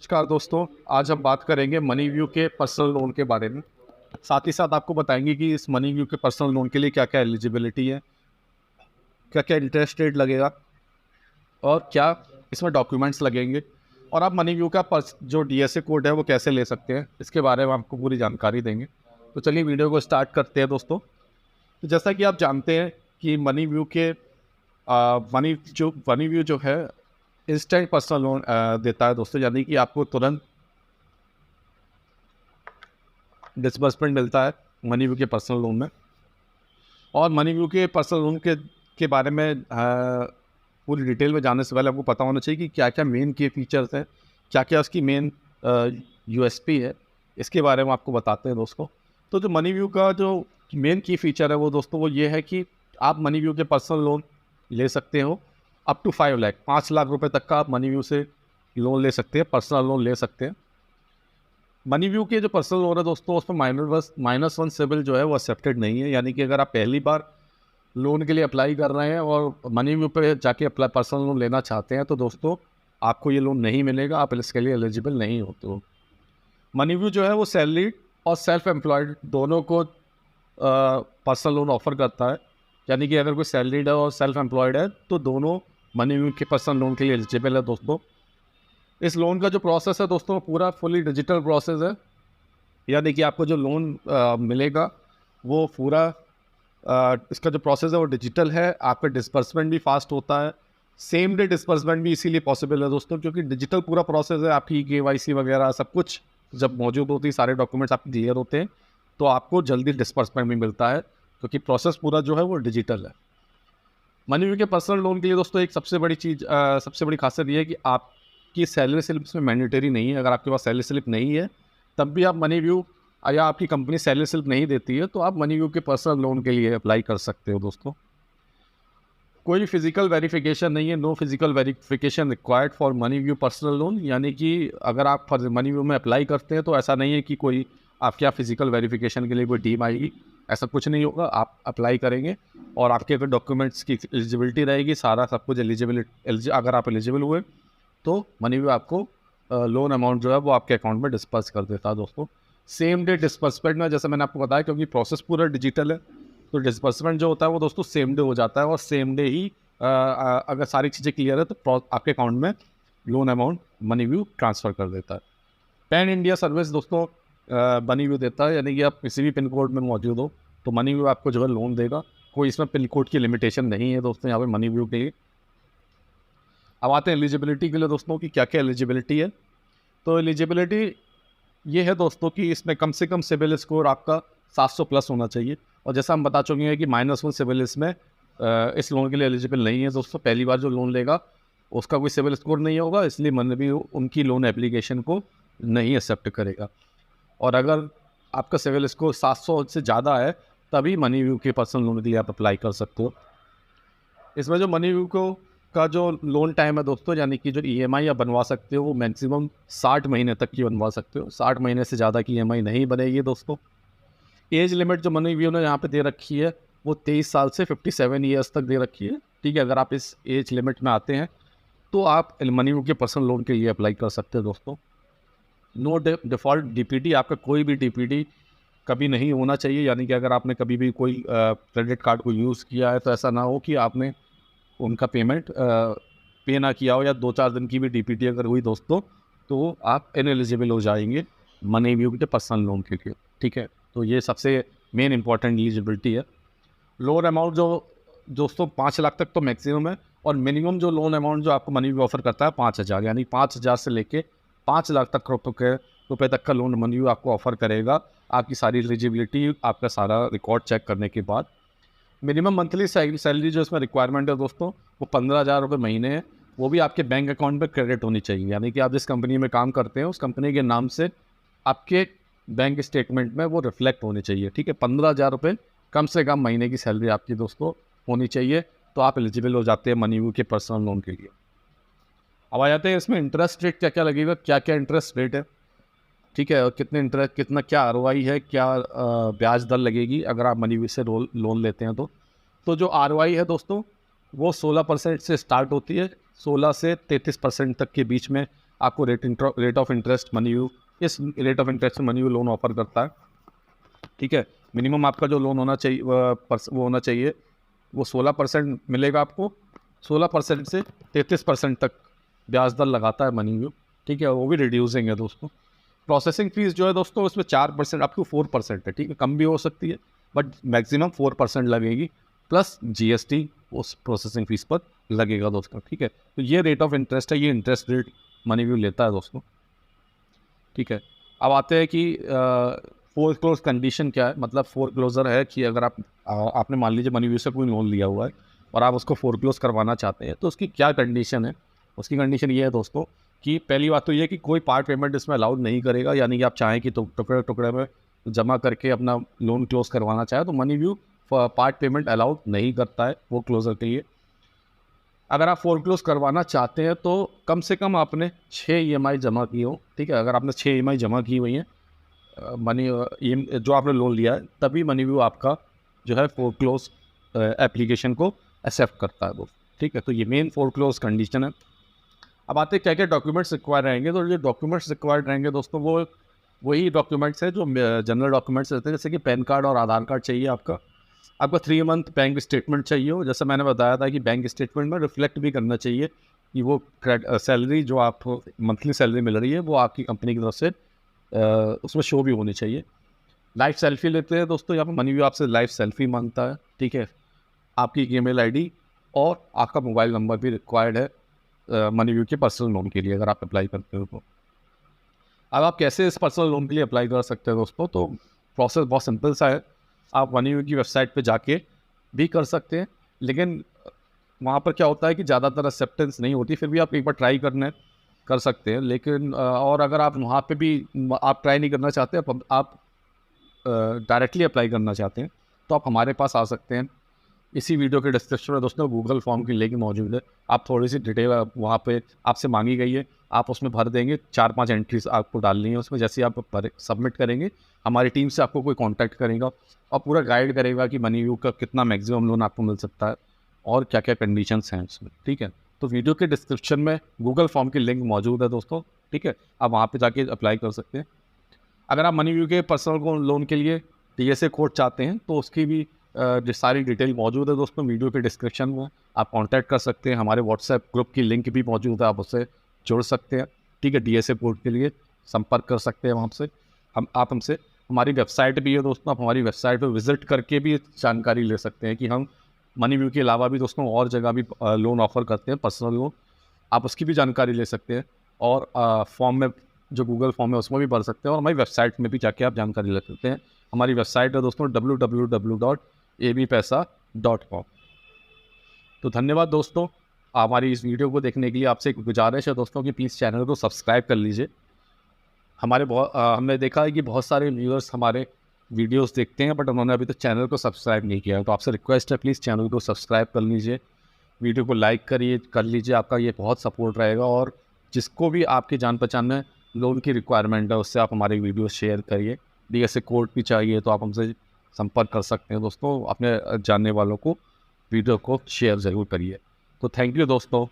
नमस्कार दोस्तों, आज हम बात करेंगे मनी व्यू के पर्सनल लोन के बारे में। साथ ही साथ आपको बताएंगे कि इस मनी व्यू के पर्सनल लोन के लिए क्या-क्या एलिजिबिलिटी है, क्या-क्या इंटरेस्ट रेट लगेगा और क्या इसमें डॉक्यूमेंट्स लगेंगे और आप मनी व्यू का जो डीएसए कोड है वो कैसे ले सकते हैं, इसके बारे में आपको पूरी जानकारी देंगे। तो चलिए वीडियो को स्टार्ट करते हैं दोस्तों। तो जैसा कि आप जानते हैं कि मनी व्यू के मनी व्यू जो है इंस्टेंट पर्सनल लोन देता है दोस्तों, यानी कि आपको तुरंत डिसबर्समेंट मिलता है मनी व्यू के पर्सनल लोन में। और मनी व्यू के पर्सनल लोन के बारे में पूरी डिटेल में जानने से पहले आपको पता होना चाहिए कि क्या क्या मेन की फीचर्स हैं, क्या क्या उसकी मेन यूएसपी है, इसके बारे में आपको बताते हैं दोस्तों। तो जो मनी व्यू का जो मेन की फीचर है वो दोस्तों वो ये है कि आप मनी व्यू के पर्सनल लोन ले सकते हो अप टू 5 लाख 5 लाख रुपए तक का आप मनी व्यू से लोन ले सकते हैं, पर्सनल लोन ले सकते हैं। मनी व्यू के जो पर्सनल लोन है दोस्तों उसमें -1 सिबिल जो है वो एक्सेप्टेड नहीं है, यानी कि अगर आप पहली बार लोन के लिए अप्लाई कर रहे हैं और मनी व्यू पे जाके अप्लाई पर्सनल लोन लेना चाहते हैं तो दोस्तों आपको ये लोन नहीं मिलेगा, आप इसके लिए एलिजिबल नहीं होते हो। मनी व्यू जो है वो सैलरीड और सेल्फ एम्प्लॉयड दोनों को पर्सनल लोन ऑफर करता है, यानी कि अगर कोई सैलरीड है और सेल्फ एम्प्लॉयड है तो दोनों मनी व्यू के पर्सनल लोन के लिए एलिजिबल है दोस्तों। इस लोन का जो प्रोसेस है दोस्तों पूरा फुली डिजिटल प्रोसेस है, यानी कि आपको जो लोन मिलेगा वो पूरा इसका जो प्रोसेस है वो डिजिटल है। आपका डिस्बर्समेंट भी फास्ट होता है, सेम डे डिस्बर्समेंट भी इसीलिए पॉसिबल है दोस्तों क्योंकि डिजिटल पूरा प्रोसेस है। आपकी केवाईसी वगैरह सब कुछ जब मौजूद होती है, सारे डॉक्यूमेंट्स आपके क्लियर होते हैं तो आपको जल्दी डिस्बर्समेंट भी मिलता है क्योंकि प्रोसेस पूरा जो है वो डिजिटल है। मनी व्यू के पर्सनल लोन के लिए दोस्तों एक सबसे बड़ी चीज़ सबसे बड़ी खासियत ये है कि आपकी सैलरी स्लिप इसमें मैंडेटरी नहीं है। अगर आपके पास सैलरी स्लिप नहीं है तब भी आप मनी व्यू या आपकी कंपनी सैलरी स्लिप नहीं देती है तो आप मनी व्यू के पर्सनल लोन के लिए अप्लाई कर सकते हो दोस्तों। कोई फिजिकल वेरिफिकेशन नहीं है, no physical verification required for money view personal loan, यानी कि अगर आप मनी व्यू में अप्लाई करते हैं तो ऐसा नहीं है कि कोई आपके यहाँ फिजिकल वेरिफिकेशन के लिए कोई टीम आएगी, ऐसा कुछ नहीं होगा। आप अप्लाई करेंगे और आपके अगर डॉक्यूमेंट्स की एलिजिबिलिटी रहेगी, सारा सब कुछ अगर आप एलिजिबल हुए तो मनी व्यू आपको लोन अमाउंट जो है वो आपके अकाउंट में डिस्पर्स कर देता है दोस्तों। सेम डे डिस्बर्समेंट में जैसे मैंने आपको बताया क्योंकि प्रोसेस पूरा डिजिटल है तो डिस्बर्समेंट जो होता है वो दोस्तों सेम डे हो जाता है और सेम डे ही अगर सारी चीज़ें क्लियर है तो आपके अकाउंट में loan amount money view transfer कर देता है। पैन इंडिया सर्विस दोस्तों मनी व्यू देता है, यानी कि आप किसी भी पिन कोड में मौजूद हो तो मनी व्यू आपको जो है लोन देगा। कोई इसमें पिन कोड की लिमिटेशन नहीं है दोस्तों यहाँ पे मनी व्यू के लिए। अब आते हैं एलिजिबिलिटी के लिए दोस्तों कि क्या क्या एलिजिबिलिटी है। तो एलिजिबिलिटी ये है दोस्तों कि इसमें कम से कम सिबिल स्कोर आपका 700 प्लस होना चाहिए और जैसा हम बता चुके हैं कि -1 सिबिल इसमें इस लोन के लिए एलिजिबल नहीं है दोस्तों। पहली बार जो लोन लेगा उसका कोई सिबिल स्कोर नहीं होगा, इसलिए मन भी उनकी लोन एप्लीकेशन को नहीं एक्सेप्ट करेगा। और अगर आपका सिबिल स्कोर 700 से ज़्यादा है तभी मनी व्यू के पर्सनल लोन के लिए आप अप्लाई कर सकते हो। इसमें जो मनी व्यू को का जो लोन टाइम है दोस्तों, यानी कि जो ईएमआई आप बनवा सकते हो वो मैक्सिमम 60 महीने तक की बनवा सकते हो। 60 महीने से ज़्यादा की ईएमआई नहीं बनेगी दोस्तों। एज लिमिट जो मनी व्यू ने यहाँ पे दे रखी है वो 23 साल से 57 ईयर्स तक दे रखी है, ठीक है। अगर आप इस एज लिमिट में आते हैं तो आप मनी व्यू के पर्सनल लोन के लिए अप्लाई कर सकते हैं दोस्तों। नो डिफ़ॉल्ट डीपीडी, आपका कोई भी डीपीडी कभी नहीं होना चाहिए, यानी कि अगर आपने कभी भी कोई क्रेडिट कार्ड को यूज़ किया है तो ऐसा ना हो कि आपने उनका पेमेंट पे ना किया हो या 2-4 दिन की भी डीपीडी अगर हुई दोस्तों तो आप इनएलिजिबल हो जाएंगे मनी व्यू के पर्सनल लोन के लिए, ठीक है। तो ये सबसे मेन इंपॉर्टेंट एलिजिबिलिटी है। लोन अमाउंट जो दोस्तों 5 लाख तक तो मैक्सिमम है और मिनिमम जो लोन अमाउंट जो आपको मनी व्यू ऑफर करता है 5,000, यानी 5,000 से लेके 5 लाख तक रुपये तक का लोन मनी व्यू आपको ऑफर करेगा। आपकी सारी एलिजिबिलिटी, आपका सारा रिकॉर्ड चेक करने के बाद मिनिमम मंथली सैलरी जो इसमें रिक्वायरमेंट है दोस्तों वो 15,000 रुपये महीने है। वो भी आपके बैंक अकाउंट में क्रेडिट होनी चाहिए, यानी कि आप जिस कंपनी में काम करते हैं उस कंपनी के नाम से आपके बैंक स्टेटमेंट में वो रिफ्लेक्ट होनी चाहिए, ठीक है। 15,000 रुपये कम से कम महीने की सैलरी आपकी दोस्तों होनी चाहिए तो आप एलिजिबल हो जाते हैं मनी व्यू के पर्सनल लोन के लिए। अब आ जाते हैं इसमें इंटरेस्ट रेट क्या क्या लगेगा, क्या क्या इंटरेस्ट रेट है, ठीक है, और कितना क्या आरओआई है, क्या ब्याज दर लगेगी अगर आप मनी व्यू से लोन लेते हैं तो जो आरओआई है दोस्तों वो 16% से स्टार्ट होती है, 16 से 33% तक के बीच में आपको रेट ऑफ इंटरेस्ट मनीव्यू, इस rate of interest MoneyView loan offer करता है। ठीक है, मिनिमम आपका जो लोन होना चाहिए वो होना चाहिए, वो 16% मिलेगा आपको। 16% से 33% तक ब्याज दर लगाता है मनीव्यू। ठीक है, वो भी रिड्यूसिंग है दोस्तों। प्रोसेसिंग फीस जो है दोस्तों उसमें 4% अप टू 4% है। ठीक है, कम भी हो सकती है बट मैक्सिमम 4% लगेगी, प्लस जीएसटी उस प्रोसेसिंग फीस पर लगेगा दोस्तों। ठीक है, तो ये रेट ऑफ इंटरेस्ट है, ये इंटरेस्ट रेट मनीव्यू लेता है दोस्तों। ठीक है, अब आते हैं कि फोर क्लोज कंडीशन क्या है। मतलब फोर क्लोजर है कि अगर आपने मान लीजिए मनीव्यू से कोई लोन लिया हुआ है और आप उसको फोर क्लोज करवाना चाहते हैं तो उसकी क्या कंडीशन है। उसकी कंडीशन ये है दोस्तों कि पहली बात तो ये है कि कोई पार्ट पेमेंट इसमें अलाउड नहीं करेगा, यानी कि आप चाहें कि टुकड़े टुकड़े में जमा करके अपना लोन क्लोज करवाना चाहे तो मनीव्यू पार्ट पेमेंट अलाउड नहीं करता है वो क्लोजर के लिए। अगर आप फोरक्लोज करवाना चाहते हैं तो कम से कम आपने 6 EMI जमा की हो। ठीक है, अगर आपने 6 EMI जमा की हुई हैं जो आपने लोन लिया है, तभी मनीव्यू आपका जो है फोरक्लोज एप्लीकेशन को एक्सेप्ट करता है वो। ठीक है, तो ये मेन फोरक्लोज कंडीशन है। अब आते हैं क्या क्या डॉक्यूमेंट्स रिक्वायर रहेंगे। तो ये डॉक्यूमेंट्स रिक्वायर्ड रहेंगे दोस्तों वो वही डॉक्यूमेंट्स है जो जनरल डॉक्यूमेंट्स रहते हैं, जैसे कि पैन कार्ड और आधार कार्ड चाहिए आपका 3 मंथ बैंक स्टेटमेंट चाहिए हो। जैसे मैंने बताया था कि बैंक स्टेटमेंट में रिफ्लेक्ट भी करना चाहिए कि वो सैलरी जो आपको मंथली सैलरी मिल रही है वो आपकी कंपनी की तरफ से उसमें शो भी होनी चाहिए। लाइव सेल्फी लेते हैं दोस्तों, यहाँ पर मनीव्यू आपसे लाइव सेल्फी मांगता है। ठीक है, आपकी ईमेल आईडी और आपका मोबाइल नंबर भी रिक्वायर्ड है मनीव्यू के पर्सनल लोन के लिए अगर आप अप्लाई करते हो तो। अब आप कैसे इस पर्सनल लोन के लिए अप्लाई कर सकते हैं दोस्तों, तो प्रोसेस बहुत सिंपल सा है। आप मनीव्यू की वेबसाइट पे जाके भी कर सकते हैं, लेकिन वहाँ पर क्या होता है कि ज़्यादातर एक्सेप्टेंस नहीं होती, फिर भी आप एक बार ट्राई कर सकते हैं। लेकिन और अगर आप वहाँ पे भी आप ट्राई नहीं करना चाहते, आप डायरेक्टली अप्लाई करना चाहते हैं तो आप हमारे पास आ सकते हैं। इसी वीडियो के डिस्क्रिप्शन में दोस्तों गूगल फॉर्म की लिंक मौजूद है। आप थोड़ी सी डिटेल वहाँ पे आपसे मांगी गई है, आप उसमें भर देंगे। 4-5 एंट्रीज आपको डालनी है उसमें। जैसे आप सबमिट करेंगे हमारी टीम से आपको कोई कांटेक्ट करेगा और पूरा गाइड करेगा कि मनीव्यू का कितना मैक्सिमम लोन आपको मिल सकता है और क्या क्या कंडीशंस हैं उसमें। ठीक है, तो वीडियो के डिस्क्रिप्शन में गूगल फॉर्म की लिंक मौजूद है दोस्तों। ठीक है, आप वहाँ पर जाके अप्लाई कर सकते हैं। अगर आप मनीव्यू के पर्सनल लोन के लिए DSA कोड चाहते हैं तो उसकी भी सारी डिटेल मौजूद है दोस्तों वीडियो के डिस्क्रिप्शन में। आप कांटेक्ट कर सकते हैं, हमारे व्हाट्सएप ग्रुप की लिंक भी मौजूद है, आप उससे जुड़ सकते हैं। ठीक है, DSA कोड के लिए संपर्क कर सकते हैं वहाँ से। आप हमसे हमारी वेबसाइट भी है दोस्तों, आप हमारी वेबसाइट पर विजिट करके भी जानकारी ले सकते हैं कि हम मनीव्यू के अलावा भी दोस्तों और जगह भी लोन ऑफर करते हैं पर्सनल लोन। आप उसकी भी जानकारी ले सकते हैं और फॉर्म में जो गूगल फॉर्म है उसमें भी भर सकते हैं और हमारी वेबसाइट में भी जाके आप जानकारी ले सकते हैं। हमारी वेबसाइट है दोस्तों www.abpaisa.com। तो धन्यवाद दोस्तों हमारी इस वीडियो को देखने के लिए। आपसे एक गुजारिश है दोस्तों कि प्लीज़ चैनल को सब्सक्राइब कर लीजिए। हमने देखा है कि बहुत सारे व्यूअर्स हमारे वीडियोस देखते हैं बट उन्होंने अभी तक चैनल को सब्सक्राइब नहीं किया है। तो आपसे रिक्वेस्ट है प्लीज़ चैनल को सब्सक्राइब कर लीजिए, वीडियो को लाइक कर लीजिए। आपका ये बहुत सपोर्ट रहेगा और जिसको भी आपकी जान पहचान में लोन की रिक्वायरमेंट है उससे आप हमारी वीडियो शेयर करिए। DSA कोड भी चाहिए तो आप हमसे संपर्क कर सकते हैं दोस्तों। अपने जानने वालों को वीडियो को शेयर ज़रूर करिए। तो थैंक यू दोस्तों।